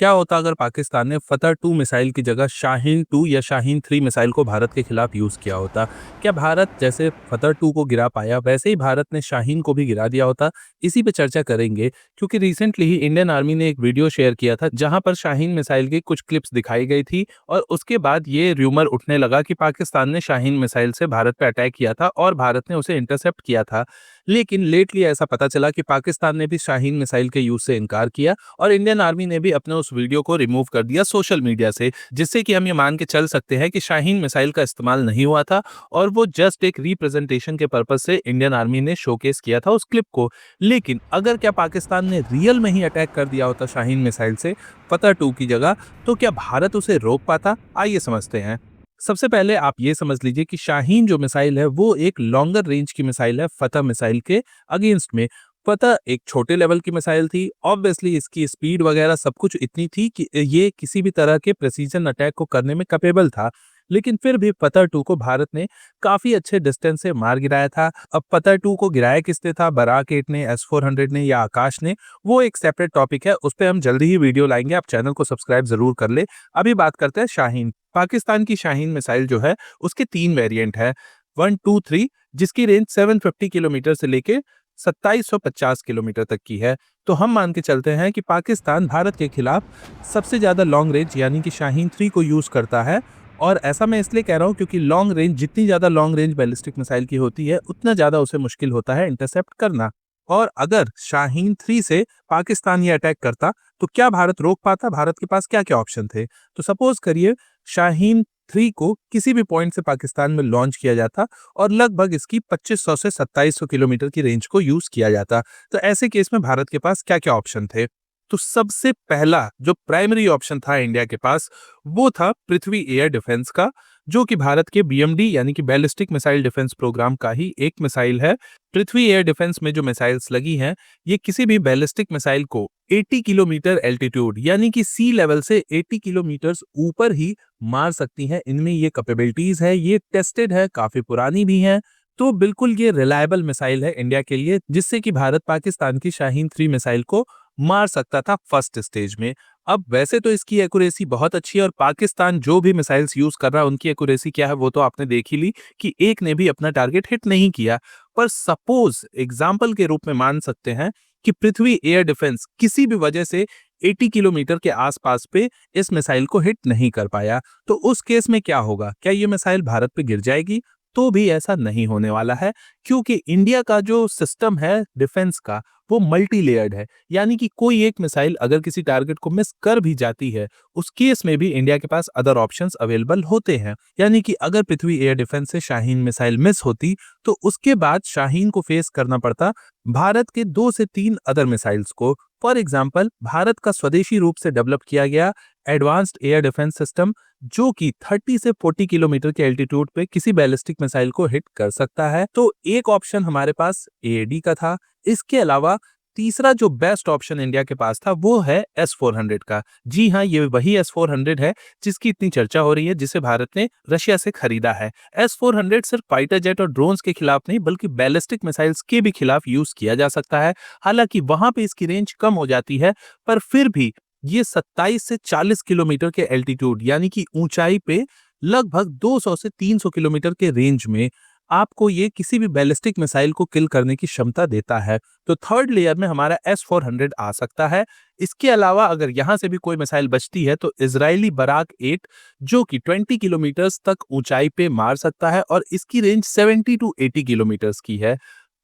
क्या होता अगर पाकिस्तान ने फतह 2 मिसाइल की जगह शाहीन 2 या शाहीन 3 मिसाइल को भारत के खिलाफ यूज किया होता? क्या भारत जैसे फतह 2 को गिरा पाया वैसे ही भारत ने शाहीन को भी गिरा दिया होता? इसी पे चर्चा करेंगे क्योंकि रिसेंटली ही इंडियन आर्मी ने एक वीडियो शेयर किया था जहां पर शाहीन मिसाइल की कुछ क्लिप्स दिखाई गई थी और उसके बाद ये र्यूमर उठने लगा कि पाकिस्तान ने शाहीन मिसाइल से भारत पर अटैक किया था और भारत ने उसे इंटरसेप्ट किया था। लेकिन लेटली ऐसा पता चला कि पाकिस्तान ने भी शाहीन मिसाइल के यूज से इनकार किया और इंडियन आर्मी ने भी अपने उस वीडियो को रिमूव कर दिया सोशल मीडिया से, जिससे कि हम ये मान के चल सकते हैं कि शाहीन मिसाइल का इस्तेमाल नहीं हुआ था और वो जस्ट एक रिप्रेजेंटेशन के पर्पज से इंडियन आर्मी ने शोकेस किया था उस क्लिप को। लेकिन अगर क्या पाकिस्तान ने रियल में ही अटैक कर दिया होता शाहीन मिसाइल से फतह 2 की जगह, तो क्या भारत उसे रोक पाता? आइए समझते हैं। सबसे पहले आप ये समझ लीजिए कि शाहीन जो मिसाइल है वो एक लॉन्गर रेंज की मिसाइल है फतह मिसाइल के अगेंस्ट में। फतह एक छोटे लेवल की मिसाइल थी, ऑब्वियसली इसकी स्पीड वगैरह सब कुछ इतनी थी कि ये किसी भी तरह के प्रेसिजन अटैक को करने में कैपेबल था। लेकिन फिर भी फतह 2 को भारत ने काफी अच्छे डिस्टेंस से मार गिराया था। अब फतह 2 को गिराया किसने था, बराक 8 ने, S-400 ने या आकाश ने, वो एक सेपरेट टॉपिक है, उस पर हम जल्दी ही वीडियो लाएंगे, आप चैनल को सब्सक्राइब जरूर कर ले। अभी बात करते हैं शाहीन। पाकिस्तान की शाहीन मिसाइल जो है उसके 3 वेरिएंट है, 1, 2, 3, जिसकी रेंज 750 किलोमीटर से लेके 2750 किलोमीटर तक की है। तो हम मान के चलते हैं कि पाकिस्तान भारत के खिलाफ सबसे ज्यादा लॉन्ग रेंज यानी कि शाहीन 3 को यूज करता है। और ऐसा मैं इसलिए कह रहा हूं क्योंकि लॉन्ग रेंज, जितनी ज्यादा लॉन्ग रेंज बैलिस्टिक मिसाइल की होती है उतना ज्यादा उसे मुश्किल होता है इंटरसेप्ट करना। और अगर शाहीन 3 से पाकिस्तान ये अटैक करता तो क्या भारत रोक पाता? भारत के पास क्या क्या ऑप्शन थे? तो सपोज करिए शाहीन 3 को किसी भी पॉइंट से पाकिस्तान में लॉन्च किया जाता और लगभग इसकी 2500 से 2700 किलोमीटर की रेंज को यूज किया जाता। तो ऐसे केस में भारत के पास क्या क्या ऑप्शन थे? तो सबसे पहला जो प्राइमरी ऑप्शन था इंडिया के पास वो था पृथ्वी एयर डिफेंस का, जो कि भारत के BMD यानी कि बैलिस्टिक मिसाइल डिफेंस प्रोग्राम का ही एक मिसाइल है। पृथ्वी एयर डिफेंस में जो मिसाइल्स लगी हैं ये किसी भी बैलिस्टिक मिसाइल को 80 किलोमीटर एल्टीट्यूड यानी कि सी लेवल से 80 किलोमीटर ऊपर ही मार सकती हैं। इनमें ये कैपेबिलिटीज है, ये टेस्टेड है, काफी पुरानी भी है। तो बिल्कुल ये रिलायबल मिसाइल है इंडिया के लिए, जिससे कि भारत पाकिस्तान की शाहीन 3 मिसाइल को मार सकता था फर्स्ट स्टेज में। अब वैसे तो इसकी एक्यूरेसी बहुत अच्छी है और पाकिस्तान जो भी मिसाइल्स यूज कर रहा है उनकी एक्यूरेसी क्या है वो तो आपने देख ही ली कि एक ने भी अपना टारगेट हिट नहीं किया। पर सपोज एग्जाम्पल के रूप में मान सकते हैं कि पृथ्वी एयर डिफेंस किसी भी वजह से 80 किलोमीटर के आसपास पे इस मिसाइल को हिट नहीं कर पाया, तो उस केस में क्या होगा? क्या ये मिसाइल भारत पे गिर जाएगी? तो भी ऐसा नहीं होने वाला है, क्योंकि इंडिया का जो सिस्टम है डिफेंस का वो मल्टी लेयर्ड है। यानी कि कोई एक मिसाइल अगर किसी टारगेट को मिस कर भी जाती है उस केस में भी इंडिया के पास अदर ऑप्शंस अवेलेबल होते हैं। यानी कि अगर पृथ्वी एयर डिफेंस से शाहीन मिसाइल मिस होती तो उसके बाद शाहीन को फेस करना पड़ता भारत के 2 से 3 अदर मिसाइल्स को। फॉर एग्जाम्पल, भारत का स्वदेशी रूप से डेवलप किया गया एडवांस्ड एयर डिफेंस सिस्टम, जो कि 30 से 40 किलोमीटर के एल्टीट्यूड पे किसी बैलिस्टिक मिसाइल को हिट कर सकता है। तो एक ऑप्शन हमारे पास AAD का था। इसके अलावा तीसरा जो बेस्ट ऑप्शन इंडिया के पास था वो है S-400 का। जी हाँ, ये वही S-400 है जिसकी इतनी चर्चा हो रही है, जिसे भारत ने रशिया से खरीदा है। S-400 सिर्फ फाइटर जेट और ड्रोन्स के खिलाफ नहीं बल्कि बैलिस्टिक मिसाइल्स के भी खिलाफ यूज किया जा सकता है। हालांकि वहां पे इसकी रेंज कम हो जाती है, पर फिर भी ये 27 से 40 किलोमीटर के एल्टीट्यूड यानी कि ऊंचाई पे लगभग 200 से 300 किलोमीटर के रेंज में आपको ये किसी भी बैलिस्टिक मिसाइल को किल करने की क्षमता देता है। तो थर्ड लेयर में हमारा S-400 आ सकता है। इसके अलावा अगर यहां से भी कोई मिसाइल बचती है तो इजरायली बराक 8, जो कि 20 किलोमीटर तक ऊंचाई पे मार सकता है और इसकी रेंज 70 टू 80 किलोमीटर की है।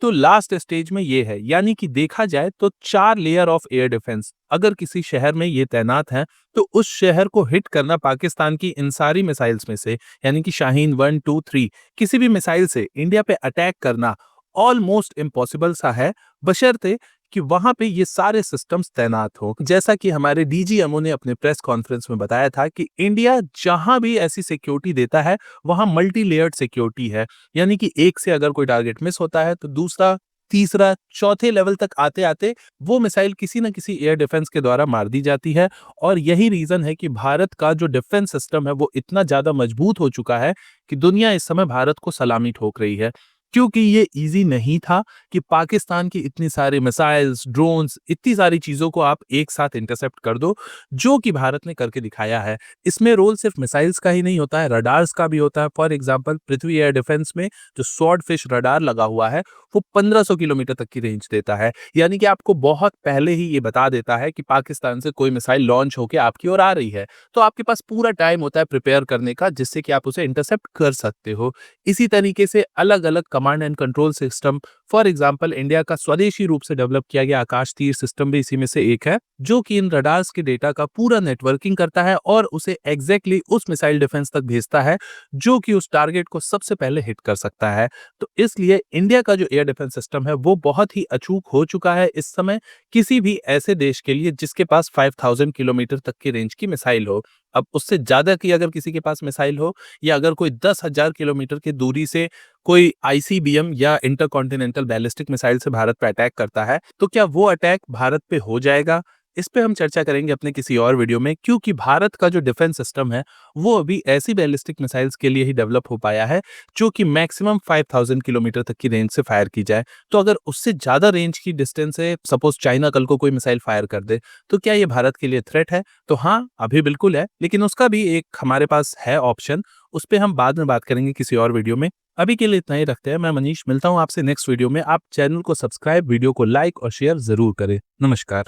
तो लास्ट स्टेज में ये है, यानी कि देखा जाए तो 4 लेयर ऑफ एयर डिफेंस अगर किसी शहर में ये तैनात हैं तो उस शहर को हिट करना पाकिस्तान की इन सारी मिसाइल्स में से यानी कि शाहीन 1, 2, 3 किसी भी मिसाइल से इंडिया पे अटैक करना ऑलमोस्ट इम्पॉसिबल सा है, बशर्ते कि वहां पे ये सारे सिस्टम्स तैनात हो। जैसा कि हमारे DGMO ने अपने प्रेस कॉन्फ्रेंस में बताया था कि इंडिया जहां भी ऐसी सिक्योरिटी देता है वहां मल्टी लेयर्ड सिक्योरिटी है। यानी कि एक से अगर कोई टारगेट मिस होता है तो दूसरा, तीसरा, चौथे लेवल तक आते आते वो मिसाइल किसी न किसी एयर डिफेंस के द्वारा मार दी जाती है। और यही रीजन है कि भारत का जो डिफेंस सिस्टम है वो इतना ज्यादा मजबूत हो चुका है कि दुनिया इस समय भारत को सलामी ठोक रही है। क्योंकि ये ईज़ी नहीं था कि पाकिस्तान की इतनी सारी मिसाइल्स, ड्रोन्स, इतनी सारी चीज़ों को आप एक साथ इंटरसेप्ट कर दो, जो कि भारत ने करके दिखाया है। इसमें रोल सिर्फ मिसाइल्स का ही नहीं होता है, रडार्स का भी होता है। For example Prithvi air defence में जो स्वॉर्डफिश रडार लगा हुआ है, वो 1500 किलोमीटर तक की रेंज देता है। यानी कि आपको बहुत पहले ही ये बता देता है कि पाकिस्तान से कोई मिसाइल लॉन्च होके आपकी ओर आ रही है। तो आपके पास पूरा टाइम होता है प्रिपेयर करने का, जिससे कि आप उसे इंटरसेप्ट कर सकते हो। इसी तरीके से अलग-अलग command and control system, for example India का स्वदेशी रूप से डेवलप किया गया आकाश तीर सिस्टम भी इसी में से एक है, जो कि इन रडार्स के डेटा का पूरा नेटवर्किंग करता है और उसे एग्जैक्टली उस मिसाइल डिफेंस तक भेजता है, जो कि उस टारगेट को सबसे पहले हिट कर सकता है। तो इसलिए इंडिया का जो एयर डिफेंस सिस्टम है, वो बहुत ही अचूक हो चुका है इस समय किसी भी ऐसे देश के लिए जिसके पास 5000 किलोमीटर तक की रेंज की मिसाइल हो। अब उससे ज़्यादा की अगर किसी के पास मिसाइल हो, या अगर कोई 10,000 किलोमीटर की दूरी से कोई आईसीबीएम या इंटरकॉन्टिनेंटल बैलिस्टिक मिसाइल से भारत पे अटैक करता है, तो क्या वो अटैक भारत पे हो जाएगा? इस पे हम चर्चा करेंगे अपने किसी और वीडियो में, क्योंकि भारत का जो डिफेंस सिस्टम है, वो अभी ऐसी बैलिस्टिक मिसाइल्स के लिए ही डेवलप हो पाया है, जो कि मैक्सिमम 5000 किलोमीटर तक की रेंज से फायर की जाए। तो अगर उससे ज़्यादा रेंज की डिस्टेंस से सपोज़ चाइना कल को कोई मिसाइल फायर कर दे, तो क्या ये भारत के लिए थ्रेट है? तो हाँ, अभी बिल्कुल है, लेकिन उसका भी एक हमारे पास है ऑप्शन, उस पे हम बाद में बात करेंगे किसी और वीडियो में। अभी के लिए इतना ही रखते हैं। मैं मनीष मिलता हूँ आपसे नेक्स्ट वीडियो में। आप चैनल को सब्सक्राइब, वीडियो को लाइक और शेयर ज़रूर करें। नमस्कार।